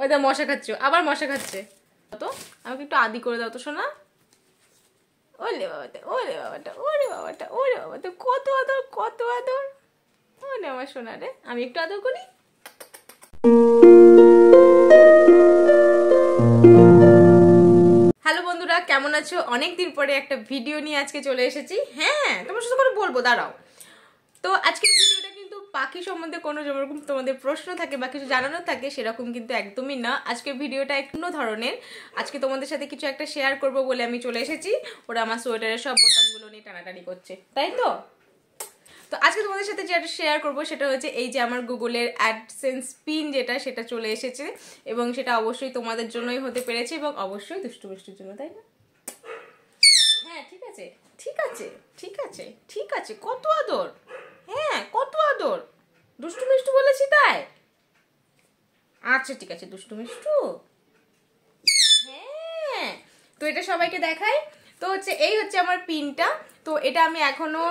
ওই দা মশা খাচ্ছে, আবার মশা খাচ্ছে। তো আমাকে একটু আদি করে দাও তো শোনা। ওরে বাবাটা, ওরে বাবাটা, ওরে বাবাটা, ওরে বাবাটা, কত আদর, কত আদর। ওরে আমার সোনা রে, আমি একটু আদর করি। হ্যালো বন্ধুরা, কেমন আছো? অনেকদিন পরে একটা ভিডিও নিয়ে আজকে চলে এসেছি। হ্যাঁ, তোমার সাথে করে বলবো, দাঁড়াও। তো আজকের ভিডিওটা কিন্তু পাখি সম্বন্ধে কোনো যেরকম তোমাদের প্রশ্ন থাকে বা কিছু জানানো থাকে সেরকম কিন্তু একদমই না। আজকের ভিডিওটা অন্য ধরনের। আজকে তোমাদের সাথে কিছু একটা শেয়ার করব বলে আমি চলে এসেছি। ওরা আমার সোয়েটারের সব বোতামগুলো নিয়ে টানাটানি করছে, তাই তো? তো আজকে তোমাদের সাথে যেটা শেয়ার করব সেটা হচ্ছে এই যে আমার গুগলের অ্যাডসেন্স পিন যেটা, সেটা চলে এসেছে এবং সেটা অবশ্যই তোমাদের জন্যই হতে পেরেছে এবং অবশ্যই দুষ্টু মিষ্টির জন্য, তাই না? হ্যাঁ, ঠিক আছে, ঠিক আছে, ঠিক আছে, ঠিক আছে। কত আদর, হ্যাঁ কত আদর। দুষ্টু মিষ্টু বলেছি তাই? আচ্ছা ঠিক আছে, দুষ্টু মিষ্টু। হ্যাঁ, তো এটা সবাইকে দেখাই। তো হচ্ছে এই হচ্ছে আমার পিনটা। তো এটা আমি এখনো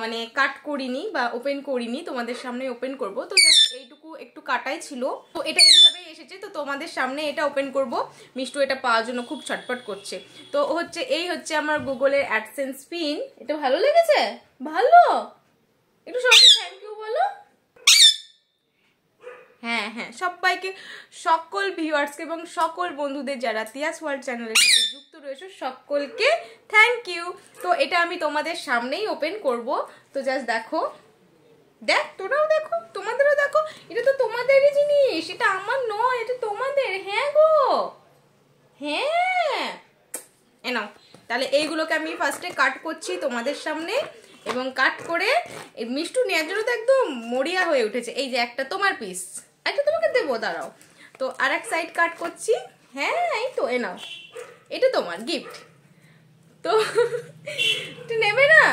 মানে কাট করিনি বা ওপেন করিনি, তোমাদের সামনে ওপেন করব। তো এইটুকু একটু কাটাই ছিল, তো এটা এইভাবেই এসেছে। তো তোমাদের সামনে এটা ওপেন করব। মিষ্টু এটা পাওয়ার জন্য খুব ছটফট করছে। তো হচ্ছে এই হচ্ছে আমার গুগলের অ্যাডসেন্স পিন। এটা ভালো লেগেছে? ভালো, একটু সবাইকে থ্যাংক ইউ বলো। হ্যাঁ হ্যাঁ, সবাইকে, সকল ভিউয়ার্সকে এবং সকল বন্ধুদের যারা তিয়াস ওয়ার্ল্ড চ্যানেলের সাথে যুক্ত রয়েছে সকলকে থ্যাংক ইউ। তো এটা আমি তোমাদের সামনেই ওপেন করব। তো জাস্ট দেখো, দেখ, তোরাও দেখো, তোমাদেরও দেখো। এটা তো তোমাদেরই জিনিস, এটা আমার নয়, এটা তোমাদের। হ্যাঁ গো, হ্যাঁ। নাও তাহলে এইগুলোকে আমি ফার্স্টে কাট করছি তোমাদের সামনে, এবং কাট করে এই মিষ্টু নেওয়ার জন্য তো একদম মরিয়া হয়ে উঠেছে। এই যে একটা তোমার পিস, একটা তোমাকে দেবো, দাঁড়াও। তো আর এক সাইড কাট করছি। হ্যাঁ এই তো, এ নাও, এটা তোমার গিফট। তো এটা নেবে না?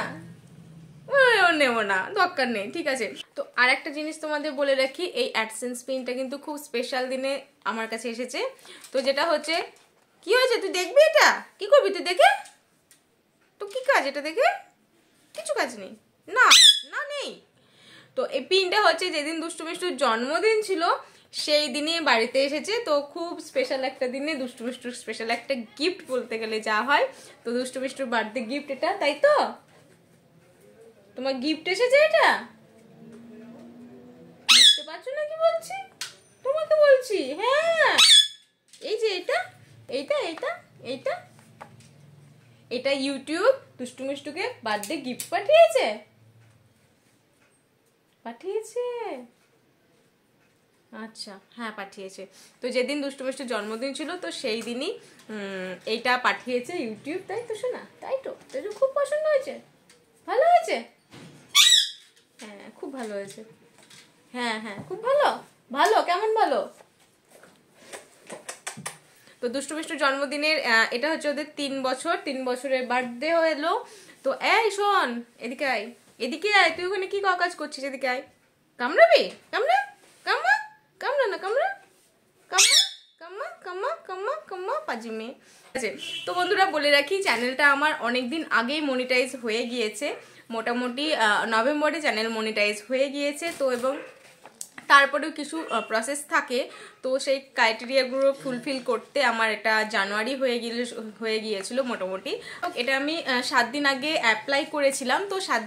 নেবো না, দরকার নেই, ঠিক আছে। তো আর একটা জিনিস তোমাদের বলে রাখি, এই অ্যাডসেন্স পিনটা কিন্তু খুব স্পেশাল দিনে আমার কাছে এসেছে। তো যেটা হচ্ছে, কি হয়েছে তুই দেখবি? এটা কি করবি তুই দেখে? তো কি কাজ এটা দেখে? কিছু কাজ নেই, না না নেই। তো এই পিনটা হচ্ছে যেদিন দুষ্টু মিষ্টুর জন্মদিন ছিল সেই দিনে বাড়িতে এসেছে। তো খুব স্পেশাল একটা দিনে দুষ্টু মিষ্টুর স্পেশাল একটা গিফট বলতে গেলে যা হয়। তো দুষ্টু মিষ্টুর বার্থডে গিফট এটা, তাই তো? তোমার গিফট এসেছে এটা, বুঝতে পারছো না কি বলছি? তোমাকে বলছি। হ্যাঁ, এই যে এটা, এইটা এইটা এইটা এটা ইউটিউব দুষ্টু মিষ্টুকে বার্থডে গিফট পাঠিয়েছে। পাঠিয়েছে, আচ্ছা হ্যাঁ পাঠিয়েছে। তো যেদিন দুষ্টু মিষ্টুর জন্মদিন ছিল তো সেই দিনই এইটা পাঠিয়েছে ইউটিউব, তাই তো শোনা? তাই তো, খুব পছন্দ হয়েছে, ভালো হয়েছে। হ্যাঁ খুব ভালো হয়েছে, হ্যাঁ হ্যাঁ খুব ভালো। ভালো কেমন ভালো? তো দুষ্টু মিষ্টুর জন্মদিনের এটা হচ্ছে ওদের 3 বছর, 3 বছরের বার্থডে হলো। তো এই শোন, এদিকে আয়, এদিকে আয়। তুই ওখানে কি কাজ করছিস? এদিকে আয়। কামড়াবি? কামড়া, কামড়া, কামড়া না, কামড়া, কামড়া, কাম্মা কাম্মা কাম্মা কাম্মা পাজিমে। আছে। তো বন্ধুরা বলে রাখি, চ্যানেলটা আমার অনেকদিন আগেই মনিটাইজ হয়ে গিয়েছে। মোটামুটি নভেম্বরে চ্যানেল মনিটাইজ হয়ে গিয়েছে। তো এবং তারপরেও কিছু প্রসেস থাকে, তো সেই ক্রাইটেরিয়াগুলো ফুলফিল করতে আমার এটা জানুয়ারি হয়ে গিয়েছিল মোটামুটি। এটা আমি 7 দিন আগে অ্যাপ্লাই করেছিলাম। তো 7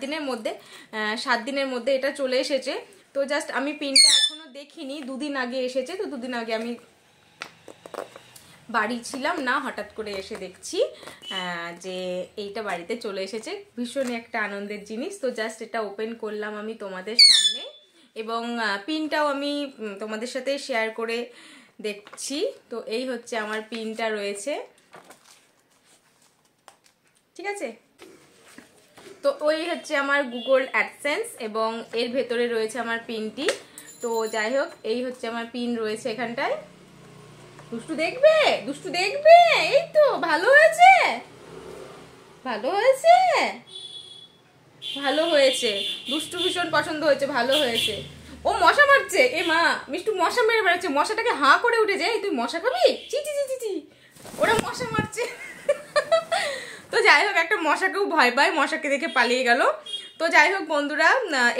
দিনের মধ্যে এটা চলে এসেছে। তো জাস্ট আমি পিনটা এখনো দেখিনি, 2 দিন আগে এসেছে। তো 2 দিন আগে আমি বাড়ি ছিলাম না, হঠাৎ করে এসে দেখছি যে এইটা বাড়িতে চলে এসেছে। ভীষণই একটা আনন্দের জিনিস। তো জাস্ট এটা ওপেন করলাম আমি তোমাদের সামনে, এবং পিনটাও আমি তোমাদের সাথে শেয়ার করে দেখছি। তো এই হচ্ছে আমার পিনটা রয়েছে, ঠিক আছে? তো ওই হচ্ছে আমার গুগল অ্যাডসেন্স এবং এর ভেতরে রয়েছে আমার পিনটি। তো যাই হোক, এই হচ্ছে আমার পিন রয়েছে এখানটায়। দুষ্টু দেখবে, দুষ্টু দেখবে। এই তো ভালো হয়েছে, ভালো হয়েছে, ভালো হয়েছে। দুষ্টু ভীষণ পছন্দ হয়েছে, ভালো হয়েছে। ও মশা মারছে, এ মা, মিষ্টু মশা মেরে বেড়াচ্ছে। মশাটাকে হাঁ করে উঠেছে। এই তুই মশা খাবি? চি চি চি চি, ওরা মশা মারছে। তো যাই হোক, একটা মশাকেও ভয় পায়, মশাকে দেখে পালিয়ে গেল। তো যাই হোক বন্ধুরা,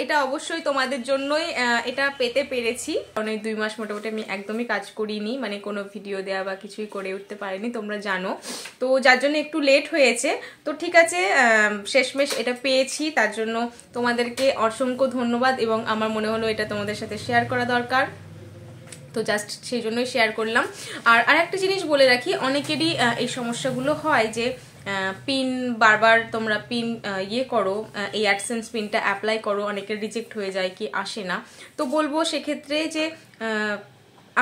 এটা অবশ্যই তোমাদের জন্যই এটা পেতে পেরেছি। অনেক 2 মাস মোটামুটি আমি একদমই কাজ করিনি, মানে কোনো ভিডিও দেওয়া বা কিছুই করে উঠতে পারিনি, তোমরা জানো। তো যার জন্য একটু লেট হয়েছে। তো ঠিক আছে, শেষমেশ এটা পেয়েছি, তার জন্য তোমাদেরকে অসংখ্য ধন্যবাদ। এবং আমার মনে হলো এটা তোমাদের সাথে শেয়ার করা দরকার, তো জাস্ট সেই জন্যই শেয়ার করলাম। আর আরেকটা জিনিস বলে রাখি, অনেকেরই এই সমস্যাগুলো হয় যে পিন বারবার তোমরা পিন ইয়ে করো, এই অ্যাডসেন্স পিনটা অ্যাপ্লাই করো, অনেকের রিজেক্ট হয়ে যায় কি আসে না। তো বলবো সেক্ষেত্রে যে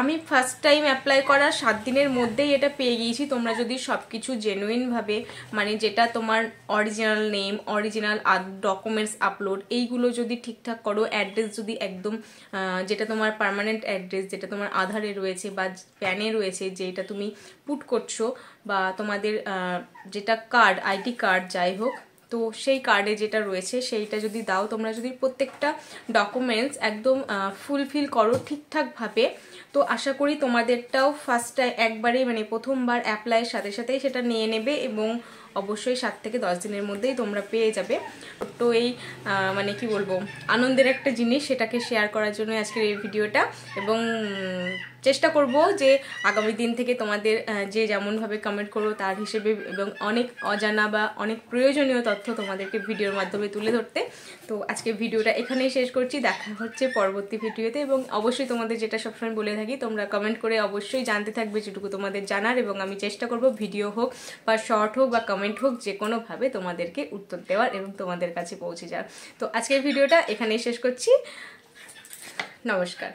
আমি ফার্স্ট টাইম অ্যাপ্লাই করার 7 দিনের মধ্যেই এটা পেয়ে গিয়েছি। তোমরা যদি সব কিছু জেনুইনভাবে, মানে যেটা তোমার original name, original documents upload, এইগুলো যদি ঠিকঠাক করো, অ্যাড্রেস যদি একদম যেটা তোমার পার্মানেন্ট অ্যাড্রেস, যেটা তোমার আধারে রয়েছে বা প্যানে রয়েছে, যেটা তুমি পুট করছো, বা তোমাদের যেটা কার্ড, আইডি কার্ড যাই হোক, তো সেই কার্ডে যেটা রয়েছে সেইটা যদি দাও, তোমরা যদি প্রত্যেকটা ডকুমেন্টস একদম ফুলফিল করো ঠিকঠাকভাবে, তো আশা করি তোমাদেরটাও একবারেই মানে প্রথমবার অ্যাপ্লাইয়ের সাথে সাথেই সেটা নিয়ে নেবে এবং অবশ্যই 7 থেকে 10 দিনের মধ্যেই তোমরা পেয়ে যাবে। তো এই মানে কি বলবো, আনন্দের একটা জিনিস, সেটাকে শেয়ার করার জন্য আজকের এই ভিডিওটা। এবং চেষ্টা করব যে আগামী দিন থেকে তোমাদের যে যেমনভাবে কমেন্ট করো তার হিসেবে, এবং অনেক অজানা বা অনেক প্রয়োজনীয় তথ্য তোমাদেরকে ভিডিওর মাধ্যমে তুলে ধরতে। তো আজকে ভিডিওটা এখানেই শেষ করছি, দেখা হচ্ছে পরবর্তী ভিডিওতে। এবং অবশ্যই তোমাদের যেটা সবসময় বলে থাকি, তোমরা কমেন্ট করে অবশ্যই জানতে থাকবে যেটুকু তোমাদের জানার, এবং আমি চেষ্টা করব ভিডিও হোক বা শর্ট হোক বা কমেন্ট হোক, যে কোনোভাবে তোমাদেরকে উত্তর দেওয়ার এবং তোমাদের কাছে পৌঁছে যাওয়ার। তো আজকের ভিডিওটা এখানেই শেষ করছি, নমস্কার।